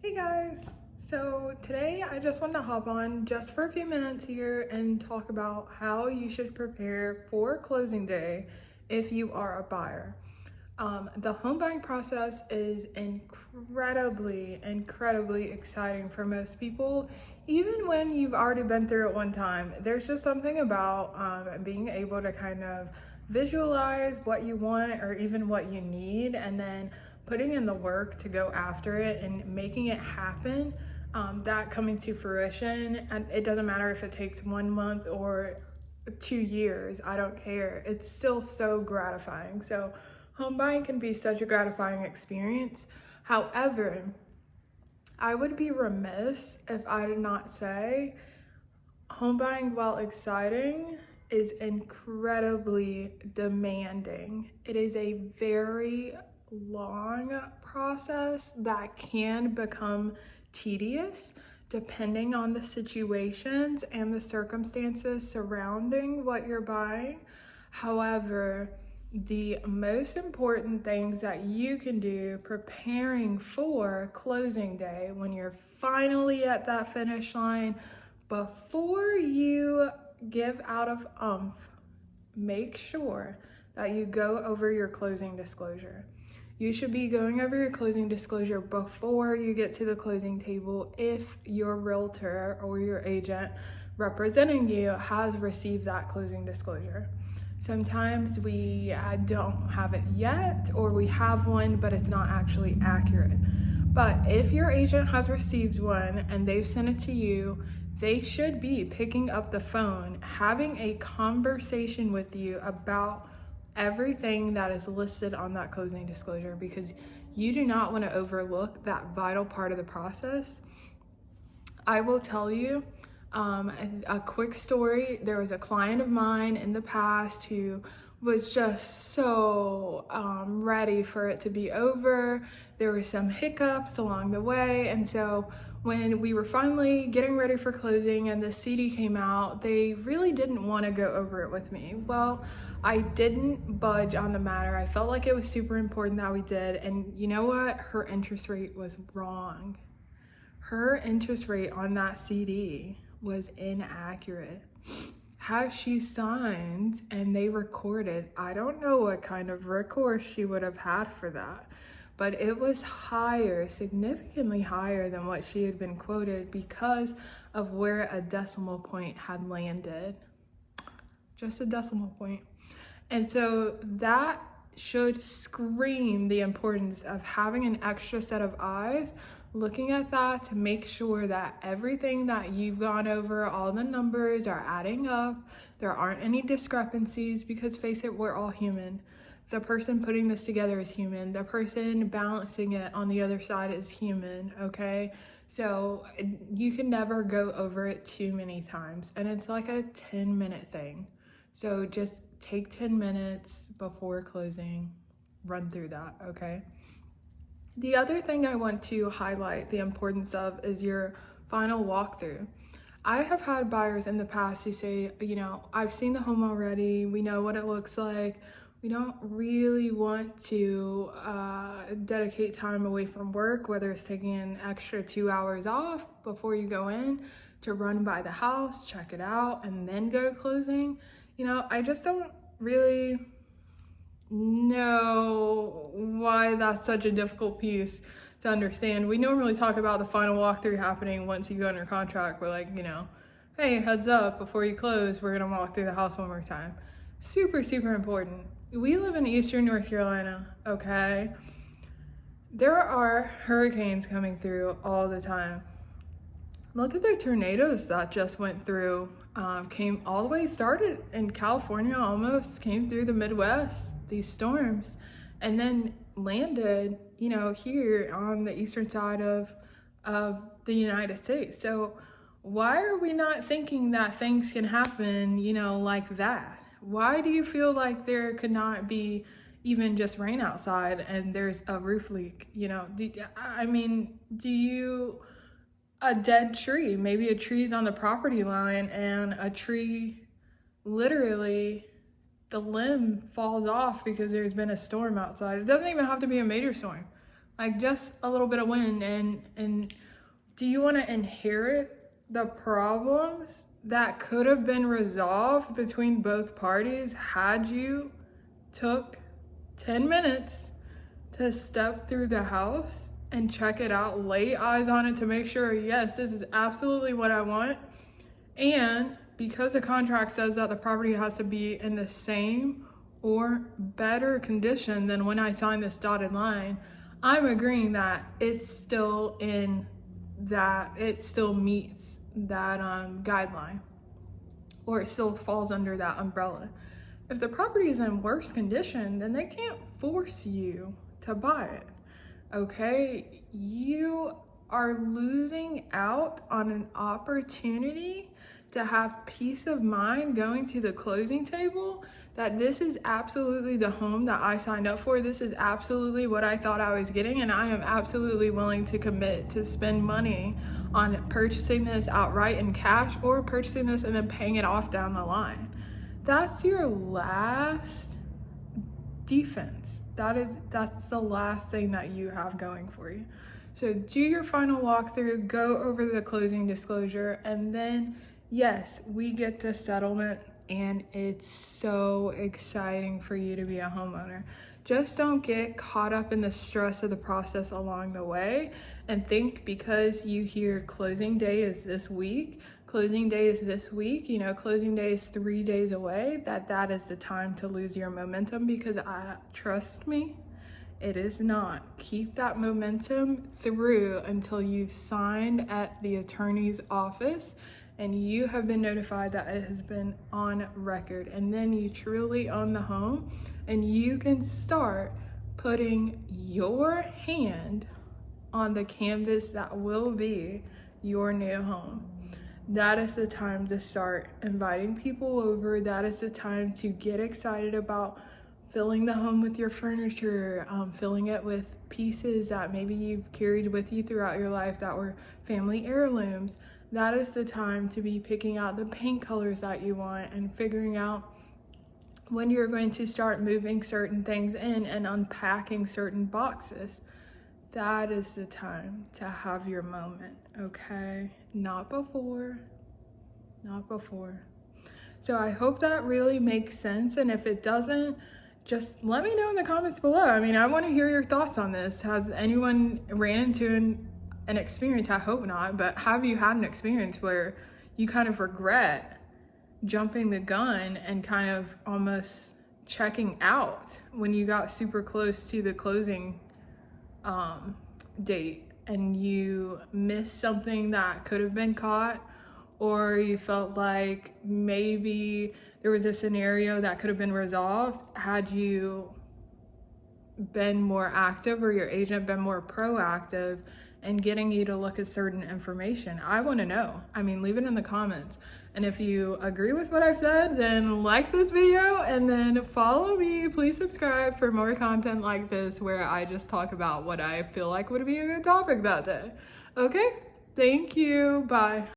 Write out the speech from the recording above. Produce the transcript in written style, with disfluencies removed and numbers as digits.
Hey guys! So today I just wanted to hop on just for a few minutes here and talk about how you should prepare for closing day if you are a buyer. The home buying process is incredibly exciting for most people. Even when you've already been through it one time, there's just something about being able to kind of visualize what you want or even what you need, and then putting in the work to go after it and making it happen, that coming to fruition. And it doesn't matter if it takes 1 month or 2 years, I don't care. It's still so gratifying. So home buying can be such a gratifying experience. However, I would be remiss if I did not say home buying, while exciting, is incredibly demanding. It is a very long process that can become tedious depending on the situations and the circumstances surrounding what you're buying. However, the most important things that you can do preparing for closing day, when you're finally at that finish line, before you give out of make sure that you go over your closing disclosure. You should be going over your closing disclosure before you get to the closing table if your realtor or your agent representing you has received that closing disclosure. Sometimes we don't have it yet, or we have one but it's not actually accurate. But if your agent has received one and they've sent it to you, they should be picking up the phone, having a conversation with you about everything that is listed on that closing disclosure, because you do not want to overlook that vital part of the process. I will tell you a quick story. There was a client of mine in the past who was just so ready for it to be over. There were some hiccups along the way, and so when we were finally getting ready for closing and the CD came out, they really didn't want to go over it with me. Well, I didn't budge on the matter. I felt like it was super important that we did, and you know what? Her interest rate was wrong. Her interest rate on that CD was inaccurate. Had she signed and they recorded, I don't know what kind of recourse she would have had for that, but it was higher, significantly higher than what she had been quoted because of where a decimal point had landed. Just a decimal point. And so that should scream the importance of having an extra set of eyes looking at that to make sure that everything that you've gone over, all the numbers are adding up, there aren't any discrepancies, because face it, we're all human. The person putting this together is human. The person balancing it on the other side is human, okay? So you can never go over it too many times, and it's like a 10-minute thing. So just take 10 minutes before closing, run through that, okay? The other thing I want to highlight the importance of is your final walkthrough. I have had buyers in the past who say, I've seen the home already, we know what it looks like, we don't really want to dedicate time away from work, whether it's taking an extra 2 hours off before you go in to run by the house, check it out, and then go to closing. I just don't really know why that's such a difficult piece to understand. We normally talk about the final walkthrough happening once you go under contract. We're like, hey, heads up, before you close, we're gonna walk through the house one more time. Super important. We live in Eastern North Carolina, okay? There are hurricanes coming through all the time. Look at the tornadoes that just went through. Came all the way, started in California almost, came through the Midwest, these storms, and then landed, here on the eastern side of the United States. So why are we not thinking that things can happen, like that? Why do you feel like there could not be even just rain outside and there's a roof leak? A dead tree, maybe a tree's on the property line and a tree, literally the limb falls off because there's been a storm outside. It doesn't even have to be a major storm. like just a little bit of wind. And do you want to inherit the problems that could have been resolved between both parties had you took 10 minutes to step through the house and check it out, lay eyes on it to make sure, yes, this is absolutely what I want? And because the contract says that the property has to be in the same or better condition than when I signed this dotted line, I'm agreeing that it's still in that, it still meets that guideline, or it still falls under that umbrella. If the property is in worse condition, then they can't force you to buy it, okay? You are losing out on an opportunity to have peace of mind going to the closing table that this is absolutely the home that I signed up for. This is absolutely what I thought I was getting, and I am absolutely willing to commit to spend money on purchasing this outright in cash or purchasing this and then paying it off down the line. That's your last defense. That's the last thing that you have going for you. So do your final walkthrough, go over the closing disclosure, and then yes, we get the settlement, and it's so exciting for you to be a homeowner. Just don't get caught up in the stress of the process along the way and think because you hear closing day is this week, closing day is this week, you know, closing day is 3 days away, that is the time to lose your momentum, because trust me, it is not. Keep that momentum through until you've signed at the attorney's office and you have been notified that it has been on record. And then you truly own the home and you can start putting your hand on the canvas that will be your new home. That is the time to start inviting people over. That is the time to get excited about filling the home with your furniture, filling it with pieces that maybe you've carried with you throughout your life that were family heirlooms. That is the time to be picking out the paint colors that you want and figuring out when you're going to start moving certain things in and unpacking certain boxes. That is the time to have your moment, okay? Not before, not before. So I hope that really makes sense, and if it doesn't, just let me know in the comments below. I mean, I want to hear your thoughts on this. Has anyone ran into an experience, I hope not, but have you had an experience where you kind of regret jumping the gun and kind of almost checking out when you got super close to the closing date and you missed something that could have been caught, or you felt like maybe there was a scenario that could have been resolved had you been more active or your agent been more proactive in getting you to look at certain information? I want to know. I mean, leave it in the comments. And if you agree with what I've said, then like this video and then follow me. Please subscribe for more content like this where I just talk about what I feel like would be a good topic that day. Okay? Thank you. Bye.